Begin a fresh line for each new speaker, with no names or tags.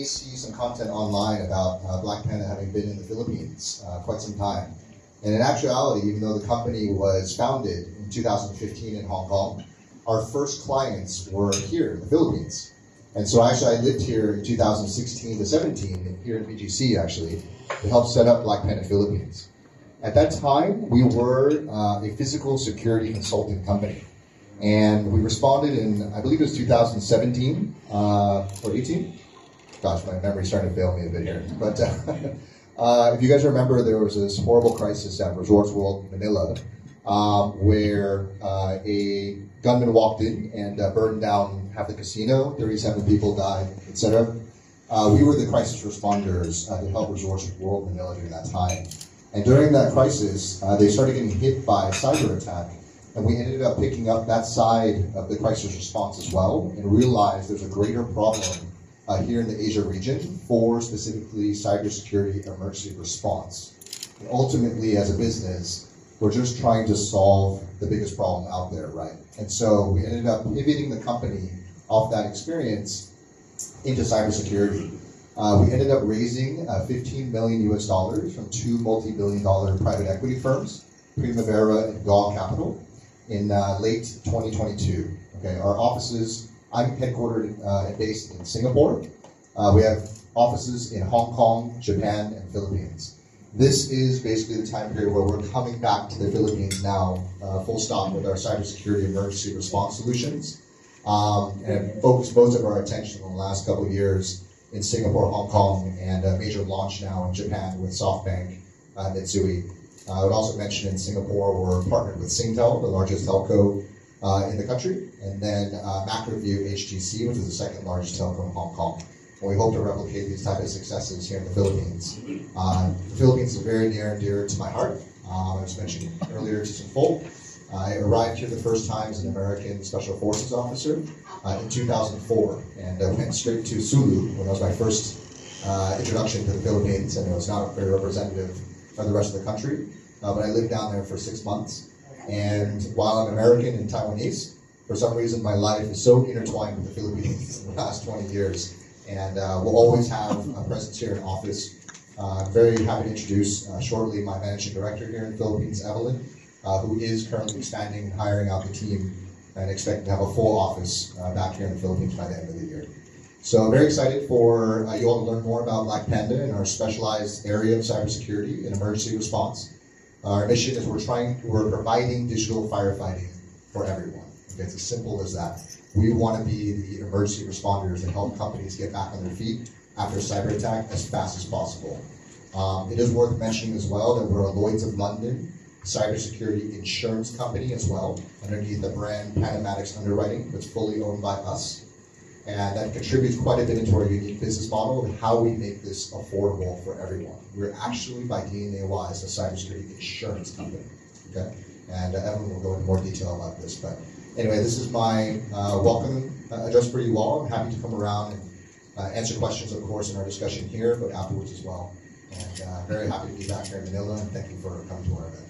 see some content online about Blackpanda having been in the Philippines quite some time. And in actuality, even though the company was founded in 2015 in Hong Kong, our first clients were here in the Philippines. And so actually I lived here in 2016 to 17, here in BGC actually, to help set up Blackpanda Philippines. At that time, we were a physical security consulting company. And we responded in, I believe it was 2017 or 18. Gosh, my memory's starting to fail me a bit here. But if you guys remember, there was this horrible crisis at Resorts World Manila where a gunman walked in and burned down half the casino, 37 people died, etc. We were the crisis responders to help Resorts World Manila during that time. And during that crisis, they started getting hit by a cyber attack. And we ended up picking up that side of the crisis response as well and realized there's a greater problem here in the Asia region for specifically cybersecurity emergency response. And ultimately, as a business, we're just trying to solve the biggest problem out there, right? And so we ended up pivoting the company off that experience into cybersecurity. We ended up raising $15 million from two multi-billion-dollar private equity firms, Primavera and Gaw Capital, in late 2022. Okay, our offices, I'm headquartered and based in Singapore. We have offices in Hong Kong, Japan, and Philippines. This is basically the time period where we're coming back to the Philippines now, full stop, with our cybersecurity emergency response solutions, and focused most of our attention in the last couple of years in Singapore, Hong Kong, and a major launch now in Japan with SoftBank, Mitsui. I would also mention in Singapore, we're partnered with Singtel, the largest telco in the country, and then MacroView HGC, which is the second largest telco in Hong Kong. And we hope to replicate these type of successes here in the Philippines. The Philippines is very near and dear to my heart. I was mentioning earlier to some folk. I arrived here the first time as an American Special Forces officer in 2004, and went straight to Sulu when that was my first introduction to the Philippines, and it was not very representative of the rest of the country. But I lived down there for 6 months, and while I'm American and Taiwanese, for some reason my life is so intertwined with the Philippines in the last 20 years, and we'll always have a presence here in office. I'm very happy to introduce shortly my managing director here in the Philippines, Evelyn, who is currently expanding and hiring out the team and expecting to have a full office back here in the Philippines by the end of the year. So I'm very excited for you all to learn more about Blackpanda and our specialized area of cybersecurity and emergency response. Our mission is we're providing digital firefighting for everyone. Okay, it's as simple as that. We want to be the emergency responders that help companies get back on their feet after a cyber attack as fast as possible. It is worth mentioning as well that we're a Lloyd's of London cybersecurity insurance company as well, underneath the brand Pandamatics Underwriting, that's fully owned by us. And that contributes quite a bit into our unique business model and how we make this affordable for everyone. We're actually, by DNA-wise, a cybersecurity insurance company. Okay, and Evan will go into more detail about this. But anyway, this is my welcome address for you all. I'm happy to come around and answer questions, of course, in our discussion here, but afterwards as well. And very happy to be back here in Manila, and thank you for coming to our event.